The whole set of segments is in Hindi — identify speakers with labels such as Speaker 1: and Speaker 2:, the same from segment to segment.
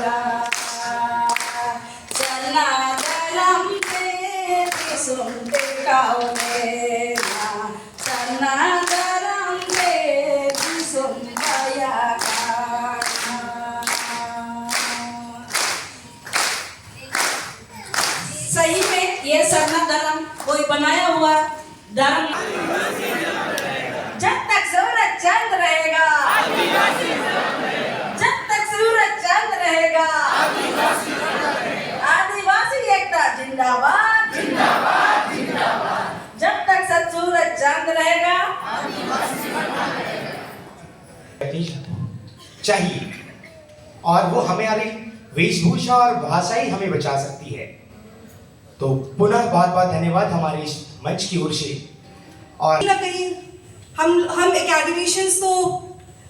Speaker 1: कावला सन्नागरम ते दिसून ते कावले सन्नागरम ते दिसून बया सही में ये सन्नागरम कोई बनाया हुआ धर्म जब तक सूरज चांद रहेगा जब तक सूरज चांद रहेगा आदिवासी एकता जिंदाबाद जिंदाबाद जिंदाबाद जब तक सब सूरज चांद रहेगा
Speaker 2: चाहिए और वो हमारी वेशभूषा और भाषा ही हमें बचा सकती है। तो पुनः बहुत बहुत धन्यवाद हमारे इस मंच की ओर से। और
Speaker 3: कहीं ना कहीं हम एकेडमिशियंस तो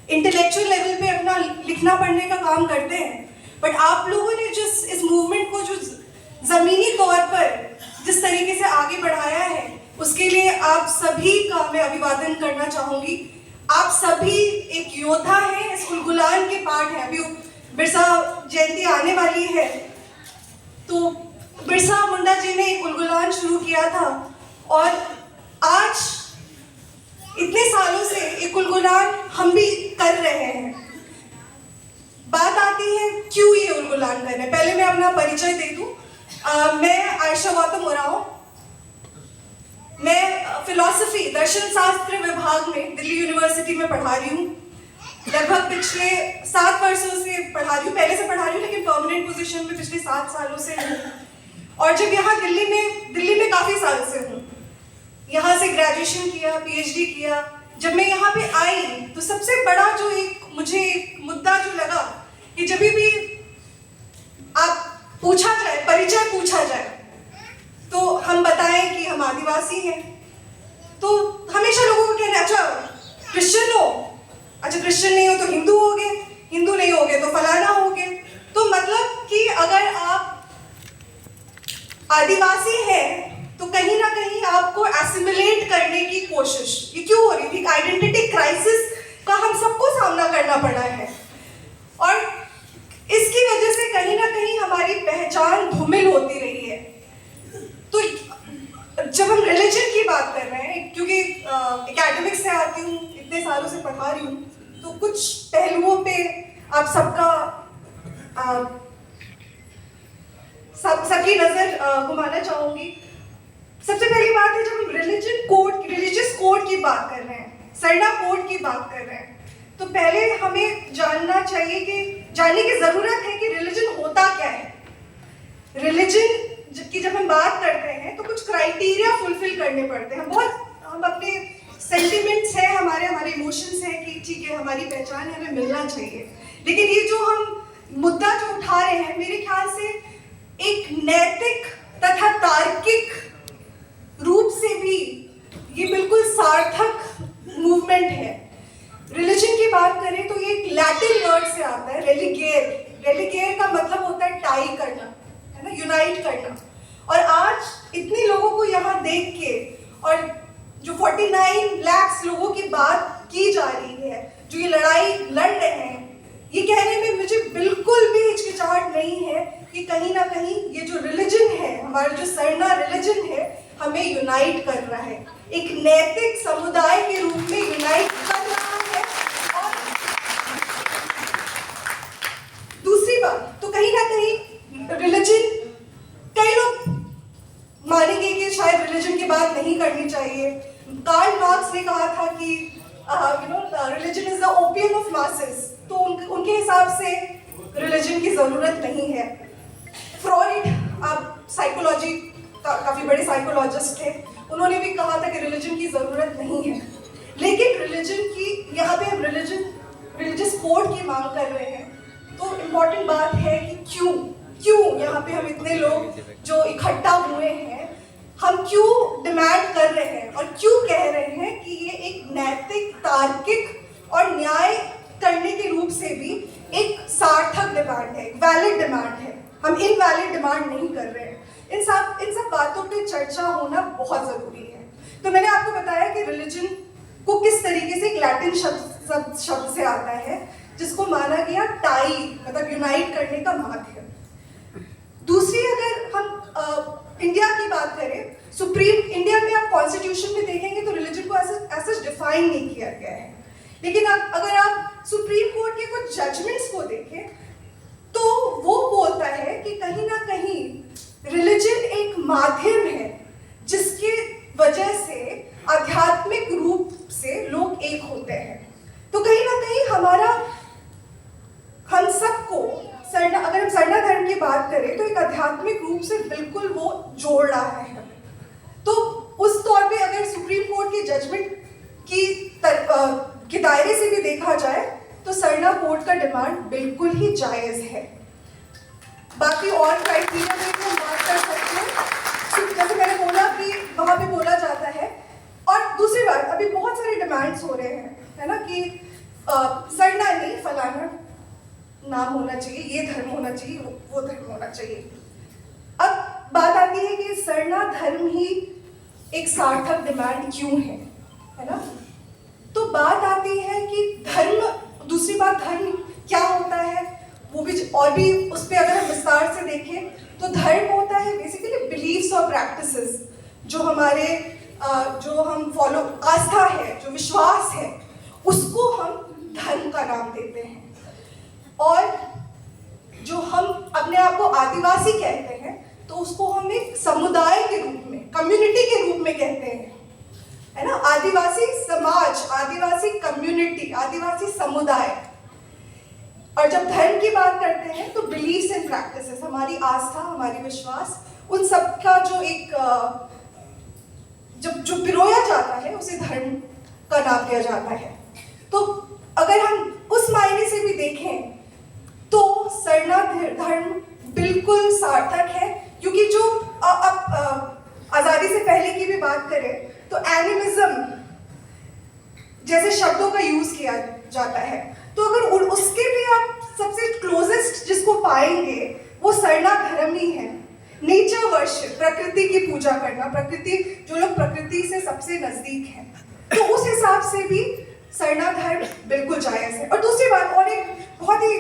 Speaker 3: इंटेलेक्चुअल लेवल पे अपना लिखना पढ़ने का काम करते हैं, बट आप लोगों ने जिस इस मूवमेंट को जो ज़मीनी तौर पर जिस तरीके से आगे बढ़ाया है उसके लिए आप सभी का मैं अभिवादन करना चाहूँगी। आप सभी एक योद्धा हैं, इस उलगुलान के पार्ट हैं। अभी बिरसा जयंती आने वाली है तो बिरसा मुंडा जी ने एक उलगुलान शुरू किया था और आज इतने सालों से एक उलगुलान हम भी कर रहे हैं। बात आती है क्यों ये उलगुलान कर रहे हैं। पहले मैं अपना परिचय दे दूं। मैं आयशा गौतम उरांव, मैं फिलॉसफी दर्शन शास्त्र विभाग में दिल्ली यूनिवर्सिटी में पढ़ा रही हूँ। लगभग पिछले 7 वर्षों से पढ़ा रही हूँ, पहले से पढ़ा रही हूँ लेकिन परमानेंट पोजीशन में पिछले 7 सालों से हूँ। और जब यहाँ दिल्ली में काफ़ी साल से हूँ, यहाँ से ग्रेजुएशन किया, पीएचडी किया। जब मैं यहाँ पे आई तो सबसे बड़ा जो मुझे एक मुद्दा जो लगा कि जब भी आप पूछा जाए, परिचय पूछा जाए तो हम बताएं कि हम आदिवासी हैं, तो हमेशा लोगों को कहना अच्छा क्रिश्चियन हो, अच्छा क्रिश्चियन नहीं हो तो हिंदू होगे, हिंदू नहीं होगे तो फलाना होगे। तो मतलब कि अगर आप आदिवासी है तो कहीं ना कहीं आपको एसिमिलेट करने की कोशिश ये क्यों हो रही थी। आइडेंटिटी क्राइसिस का हम सबको सामना करना पड़ा है और इसकी वजह से कहीं ना कहीं हमारी पहचान धूमिल होती रही है। तो जब हम रिलीजन की बात कर रहे हैं, क्योंकि एकेडमिक्स से आती हूँ, इतने सालों से पढ़ा रही हूँ, तो कुछ पहलुओं पे आप सबकी नजर घुमाना चाहूंगी। सबसे पहली बात है, जब हम रिलीजियस कोड की बात कर रहे हैं, सरना कोड की बात कर रहे हैं, तो पहले हमें जानने की जरूरत है कि रिलीजन होता क्या है। रिलीजन की जब हम बात करते हैं तो कुछ क्राइटेरिया फुलफिल करने पड़ते हैं। हम अपने सेंटिमेंट्स हैं, हमारे इमोशंस हैं कि ठीक है हमारी पहचान है, हमें मिलना चाहिए। लेकिन ये जो हम मुद्दा जो उठा रहे हैं, मेरे ख्याल से एक नैतिक तथा तार्किक रूप से भी ये बिल्कुल सार्थक मूवमेंट है। रिलीजन की बात करें तो ये एक लैटिन वर्ड से आता है, रेलिगेर का मतलब होता है टाई करना, है ना, यूनाइट करना। और आज इतने लोगों को यहाँ देख के और जो 49 लाख लोगों की बात की जा रही है, जो ये लड़ाई लड़ रहे हैं, ये कहने में मुझे बिल्कुल भी हिचकिचाहट नहीं है कि कहीं ना कहीं ये जो रिलीजन है, हमारा जो सरना रिलीजन है, हमें यूनाइट कर रहा है, एक नैतिक समुदाय के रूप में यूनाइट कर रहा है। और दूसरी बात तो कहीं ना कहीं रिलीजन, कई लोग मानेंगे कि शायद रिलीजन की बात नहीं करनी चाहिए। कार्ल मार्क्स ने कहा था कि religion is the opium of masses, तो उनके हिसाब से रिलीजन की जरूरत नहीं है। फ्रॉइड, आप साइकोलॉजी काफी बड़े साइकोलॉजिस्ट थे, उन्होंने भी कहा था कि रिलीजन की जरूरत नहीं है। लेकिन रिलीजन की, यहाँ पे हम रिलीजियस कोड की मांग कर रहे हैं, तो इम्पोर्टेंट बात है कि क्यों यहाँ पे हम इतने लोग जो इकट्ठा हुए हैं, हम क्यों डिमांड कर रहे हैं और क्यों कह रहे हैं कि ये एक नैतिक, तार्किक और न्याय करने के रूप से भी एक सार्थक डिमांड है, वैलिड डिमांड है। हम इनवैलिड डिमांड नहीं कर रहे हैं। इन सब बातों पे चर्चा होना बहुत जरूरी है। तो मैंने आपको बताया कि रिलीजन को किस तरीके से एक लैटिन शब्द से आता है जिसको माना गया टाई मतलब यूनाइट करने का माध्यम। दूसरी अगर हम इंडिया की बात करें, सुप्रीम इंडिया में आप कॉन्स्टिट्यूशन में देखेंगे तो रिलीजन को ऐसे डिफाइन नहीं किया गया है। लेकिन अगर आप सुप्रीम कोर्ट के कुछ जजमेंट्स को देखें तो वो बोलता है कि कहीं ना कहीं रिलीजन एक माध्यम है जिसके वजह से आध्यात्मिक रूप से लोग एक होते हैं। तो कहीं ना कहीं हम सबको अगर हम सरना धर्म की बात करें तो एक आध्यात्मिक रूप से बिल्कुल वो जोड़ रहा है हमें। तो उस तौर पे अगर सुप्रीम कोर्ट के जजमेंट के दायरे से भी देखा जाए तो सरना कोर्ट का डिमांड बिल्कुल ही जायज है। बाकी और क्राइटेरिया में हम बात कर सकते हैं, जैसे मैंने बोला कि वहाँ पे बोला जाता है। और दूसरी बात, अभी बहुत सारे डिमांड्स हो रहे हैं, है ना, कि सरना नहीं फलाना नाम होना चाहिए, ये धर्म होना चाहिए, वो धर्म होना चाहिए। अब बात आती है कि सरना धर्म ही एक सार्थक डिमांड क्यों है ना। तो बात आती है कि धर्म, दूसरी बात धर्म क्या होता है वो भी, और भी उस पर अगर हम विस्तार से देखें तो धर्म होता है बेसिकली बिलीव्स और प्रैक्टिसेस, जो हमारे जो हम फॉलो, आस्था है, जो विश्वास है, उसको हम धर्म का नाम देते हैं। और जो हम अपने आप को आदिवासी कहते हैं तो उसको हम एक समुदाय के रूप में, कम्युनिटी के रूप में कहते हैं, है ना। आदिवासी समाज, आदिवासी कम्युनिटी, आदिवासी समुदाय। और जब धर्म की बात करते हैं तो बिलीव्स एंड प्रैक्टिसेस, हमारी आस्था, हमारी विश्वास, उन सब का जो एक जो पिरोया जाता है उसे धर्म का नाम दिया जाता है। तो अगर हम उस मायने से भी देखें तो सरना धर्म बिल्कुल सार्थक है, क्योंकि जो आजादी से पहले की भी बात करें तो एनिमिज्म जैसे शब्दों का यूज किया जाता है, तो अगर उसके भी आप सबसे क्लोजेस्ट जिसको पाएंगे वो सरना धर्म ही है। नेचर वर्शिप, प्रकृति की पूजा करना, प्रकृति, जो लोग प्रकृति से सबसे नजदीक हैं, तो उस हिसाब से भी सरना धर्म बिल्कुल जायज है। और दूसरी बात, और एक बहुत ही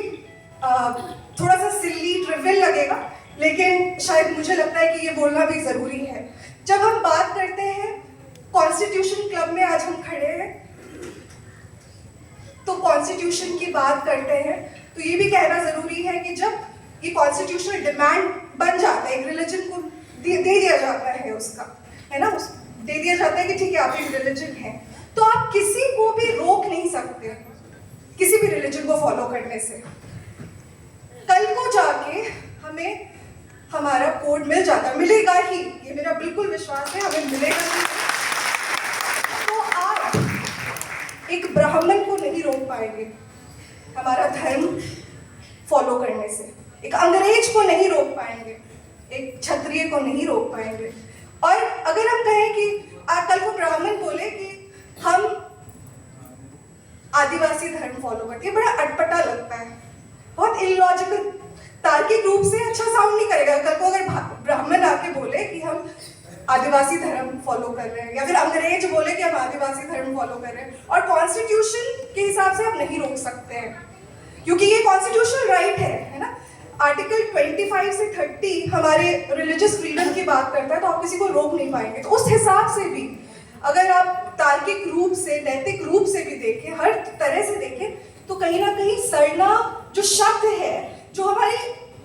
Speaker 3: थोड़ा सा सिली ट्रिवियल लगेगा, लेकिन शायद मुझे लगता है कि ये बोलना भी जरूरी है। जब हम बात करते हैं, कॉन्स्टिट्यूशन क्लब में आज हम खड़े हैं, तो कॉन्स्टिट्यूशन की बात करते हैं तो ये भी कहना जरूरी है कि जब ये कॉन्स्टिट्यूशनल डिमांड बन जाता है, एक रिलीजन को दे दिया जाता है उसका, है ना, दे दिया जाता है कि ठीक है आप एक रिलीजन है, तो आप किसी को भी रोक नहीं सकते किसी भी रिलीजन को फॉलो करने से। कल को जाके हमें हमारा कोड मिल जाता, मिलेगा ही, ये मेरा बिल्कुल विश्वास है, हमें मिलेगा ही। तो आप एक ब्राह्मण को नहीं रोक पाएंगे हमारा धर्म फॉलो करने से, एक अंग्रेज को नहीं रोक पाएंगे, एक क्षत्रिय को नहीं रोक पाएंगे। और अगर हम कहें कि कल को ब्राह्मण बोले कि हम आदिवासी धर्म फॉलो करते हैं, बड़ा अटपटा लगता है, बहुत इलॉजिकल, तार्किक रूप से अच्छा साउंड नहीं करेगा। कल को अगर ब्राह्मण आके बोले कि हम आदिवासी धर्म फॉलो कर रहे हैं, या फिर अंग्रेज बोले कि हम आदिवासी धर्म फॉलो कर रहे हैं, और कॉन्स्टिट्यूशन के हिसाब से आप नहीं रोक सकते हैं, क्योंकि ये कॉन्स्टिट्यूशनल राइट है ना। आर्टिकल 25 से 30 हमारे रिलीजियस फ्रीडम की बात करता है, तो आप किसी को रोक नहीं पाएंगे। तो उस हिसाब से भी अगर आप तार्किक रूप से, नैतिक रूप से भी देखें, हर तरह से देखें, तो कहीं ना कहीं सरना जो शब्द है, जो हमारी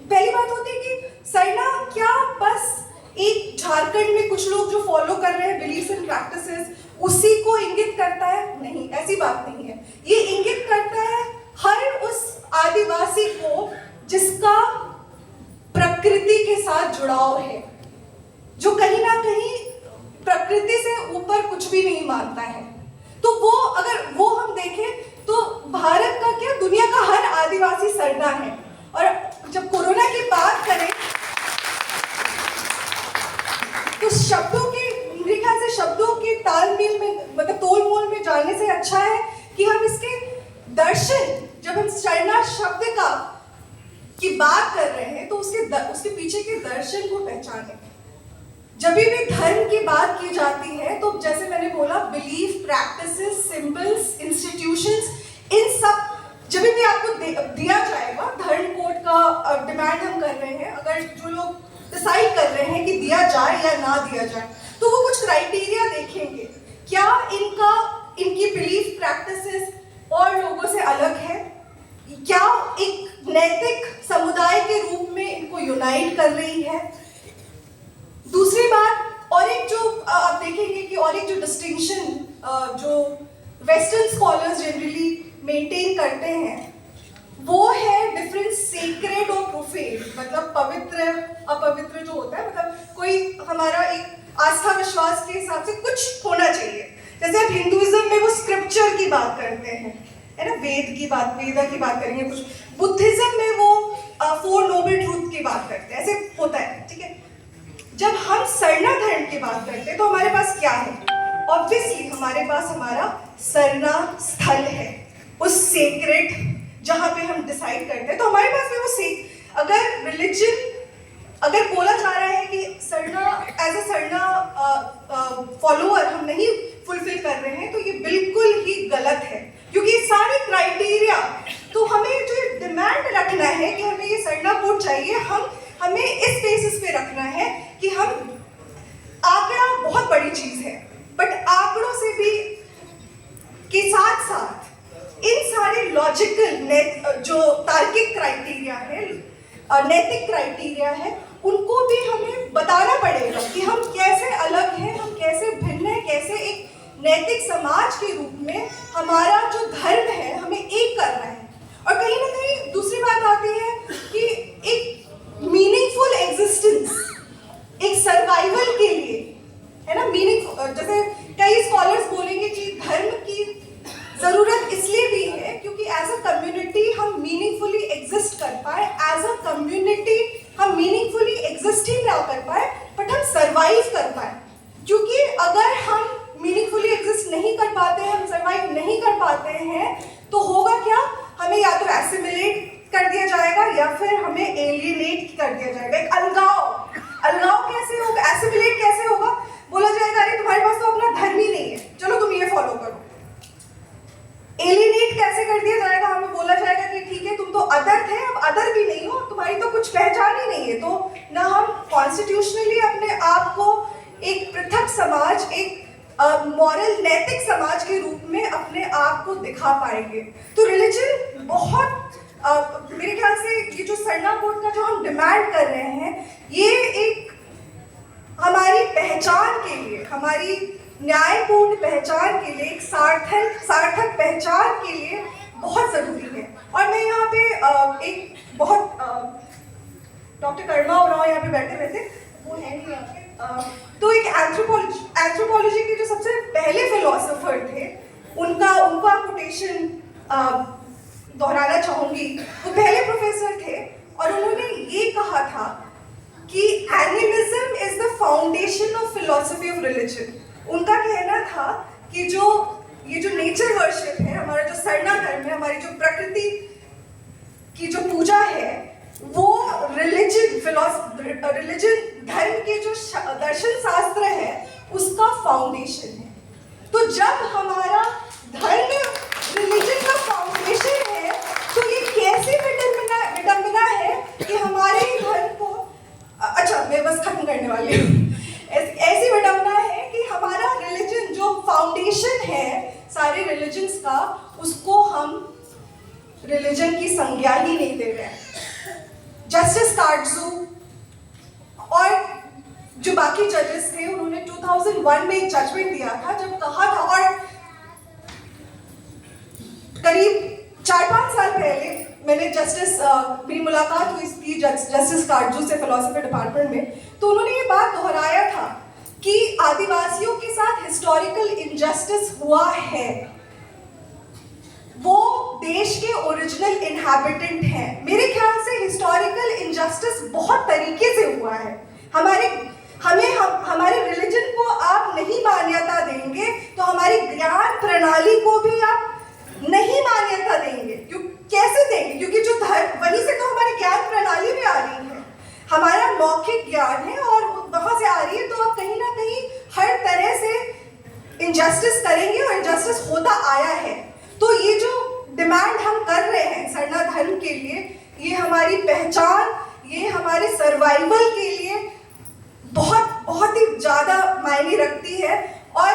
Speaker 3: पहली बात होती है कि सरना क्या बस एक झारखंड में कुछ लोग जो फॉलो कर रहे हैं बिलीफ एंड प्रैक्टिसेस उसी को इंगित करता है? नहीं, ऐसी बात नहीं है। ये इंगित करता है हर उस आदिवासी को जिसका प्रकृति के साथ जुड़ाव है, जो कहीं ना कहीं प्रकृति से ऊपर कुछ भी नहीं मानता है। तो वो, अगर वो हम देखें तो भारत का क्या, दुनिया का हर आदिवासी सरना है। और जब कोरोना की बात करें तो शब्दों के, मेरे ख्याल से शब्दों के तालमेल में, मतलब तोल मोल में जानने से अच्छा है कि हम इसके दर्शन, जब हम सरना शब्द की बात कर रहे हैं तो उसके पीछे के दर्शन को पहचानें। जब भी धर्म की बात की जाती है तो जैसे मैंने बोला, बिलीफ, प्रैक्टिसेस, सिंबल्स, इंस्टीट्यूशंस, इन सब जब भी आपको दिया जाएगा, धर्म कोड का डिमांड हम कर रहे हैं, अगर जो लोग डिसाइड कर रहे हैं कि दिया जाए या ना दिया जाए, तो वो कुछ क्राइटेरिया देखेंगे। क्या इनकी बिलीफ प्रैक्टिसेस और लोगों से अलग है? क्या एक नैतिक समुदाय के रूप में इनको यूनाइट कर रही है? दूसरी बात, और एक जो आप देखेंगे कि और एक जो डिस्टिंक्शन जो वेस्टर्न स्कॉलर्स जनरली मेंटेन करते हैं, वो है डिफरेंस सेक्रेड और प्रोफेन, मतलब पवित्र अपवित्र जो होता है, मतलब कोई हमारा एक आस्था विश्वास के हिसाब से कुछ होना चाहिए। जैसे आप हिंदुइज्म में वो स्क्रिप्चर की बात करते हैं, है ना, वेदा की बात करेंगे, कुछ बुद्धिज्म में वो 4 नोबल ट्रूथ की बात करते हैं, ऐसे होता है, ठीक है। जब हम सरना धर्म की बात करते हैं तो हमारे पास क्या है? ऑब्वियसली हमारे पास हमारा सरना स्थल है, उस सेक्रेट जहां पे हम डिसाइड करते हैं, तो हमारे पास भी वो अगर रिलीजन, अगर बोला जा रहा है कि Sarna as a Sarna follower हम नहीं फुलफिल कर रहे हैं, तो ये बिल्कुल ही गलत है, क्योंकि सारे क्राइटेरिया, तो हमें जो डिमांड रखना है कि हमें ये सरना कोड चाहिए, हमें इस बेसिस पे रखना है कि हम, आंकड़ा बहुत बड़ी चीज है, बट आंकड़ों से भी के साथ साथ इन सारे लॉजिकल जो तार्किक क्राइटेरिया है, नैतिक क्राइटेरिया है, उनको भी हमें बताना पड़ेगा कि हम कैसे अलग हैं, हम कैसे भिन्न हैं, कैसे एक नैतिक समाज के रूप में हमारा जो धर्म है हमें एक करना है। और कहीं ना कहीं दूसरी बात आती है कि एक मीनिंगफुल एग्जिस्टेंस, एक सर्वाइवल के लिए, है ना, मीनिंग, जैसे कई स्कॉलर्स बोलेंगे कि धर्म की जरूरत इसलिए भी है क्योंकि एज अ कम्युनिटी हम मीनिंगफुली एग्जिस्ट कर पाए, एज अ कम्युनिटी हम मीनिंगफुली एग्जिस्ट ही ना कर पाए, बट हम सर्वाइव कर पाए। क्योंकि अगर हम मीनिंगफुली एग्जिस्ट नहीं कर पाते हैं, हम सर्वाइव नहीं कर पाते हैं, तो होगा क्या? हमें या तो एसिमिलेट कर दिया जाएगा या फिर हमें एलियनेट कर दिया जाएगा। एक अलगाव कैसे होगा, एसिमिलेट कैसे होगा? बोला जाएगा अरे तुम्हारे पास तो अपना धर्म ही नहीं है, चलो तुम ये फॉलो करो। एलियनेट कैसे कर दिया जाएगा? हमें बोला जाएगा कि ठीक है, तुम तो अदर थे, अब अदर भी नहीं हो, तुम्हारी तो कुछ पहचान ही नहीं है। तो ना हम कॉन्स्टिट्यूशनली अपने आप को एक पृथक समाज, एक मॉरल नैतिक समाज के रूप में अपने आप को दिखा पाएंगे। तो रिलीजन बहुत मेरे ख्याल से ये जो सरना कोड का जो हम डिमांड कर रहे हैं, ये एक हमारी पहचान के लिए, हमारी न्यायपूर्ण पहचान के लिए, एक सार्थक पहचान के लिए बहुत जरूरी है। और मैं यहाँ पे एक बहुत डॉक्टर कर्मा उरांव यहाँ पे बैठे हुए थे, वो है नहीं यहाँ पे, तो एक एंथ्रोपोलॉजी के जो सबसे पहले फिलोसोफर थे, उनका कोटेशन दोहराना चाहूंगी। वो पहले प्रोफेसर थे और उन्होंने ये कहा था कि animism is the foundation of philosophy of religion. उनका कहना था कि ये जो नेचर वर्शिप है, हमारा जो सरना धर्म है, हमारी जो प्रकृति की जो पूजा है, वो रिलीजन धर्म के जो दर्शन शास्त्र है उसका फाउंडेशन है। तो जब हमारा धर्म रिलीजन का फाउंडेशन है, तो ये कैसे विडंबना है कि हमारे ही धर्म को, अच्छा मैं बस खत्म करने वाली हूँ, ऐसी विडंबना है कि हमारा रिलीजन जो फाउंडेशन है सारे रिलीजन्स का, उसको हम रिलीजन की संज्ञा ही नहीं दे रहे हैं। जस्टिस कार्डजू और जो बाकी जजेस थे, उन्होंने 2001 में एक जजमेंट दिया था, जब कहा था, और करीब 4-5 साल पहले मैंने मेरी मुलाकात हुई थी जस्टिस कार्डजू से फिलोसफी डिपार्टमेंट में, तो उन्होंने ये बात दोहराया था कि आदिवासियों के साथ हिस्टोरिकल इनजस्टिस हुआ है। वो देश के ओरिजिनल इनहैबिटेंट हैं। मेरे ख्याल से हिस्टोरिकल इनजस्टिस बहुत तरीके से हुआ है। हमारे रिलीजन को आप नहीं मान्यता देंगे तो हमारी ज्ञान प्रणाली को भी आप नहीं मान्यता देंगे। कैसे देंगे? क्योंकि जो धर्म, वहीं से तो हमारी ज्ञान प्रणाली भी आ रही है, हमारा मौखिक ज्ञान है और वहां से आ रही है। तो आप कहीं ना कहीं हर तरह से इनजस्टिस करेंगे और इनजस्टिस होता आया है। तो ये जो डिमांड हम कर रहे हैं सरना धर्म के लिए, ये हमारी पहचान, ये हमारे सर्वाइवल के लिए बहुत ही ज़्यादा मायने रखती है। और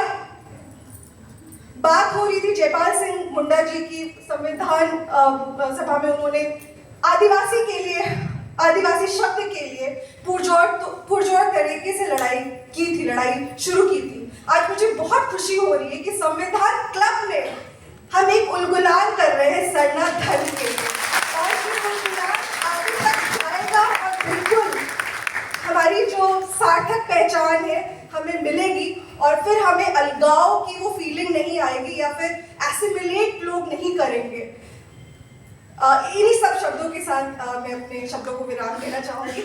Speaker 3: बात हो रही थी जयपाल सिंह मुंडा जी की, संविधान सभा में उन्होंने आदिवासी के लिए, आदिवासी शब्द के लिए पुरजोर तरीके से लड़ाई शुरू की थी। आज मुझे बहुत खुशी हो रही है कि संविधान क्लब में हम एक उलगुलान कर रहे हैं सरना धर्म के लिए, और ये उलगुलान आगे तक जाएगा और बिल्कुल हमारी जो सार्थक पहचान है हमें मिलेगी, और फिर हमें अलगाव की वो फीलिंग नहीं आएगी या फिर एसिमिलेट लोग नहीं करेंगे। इन्हीं सब शब्दों के साथ मैं अपने शब्दों को विराम देना चाहूँगी।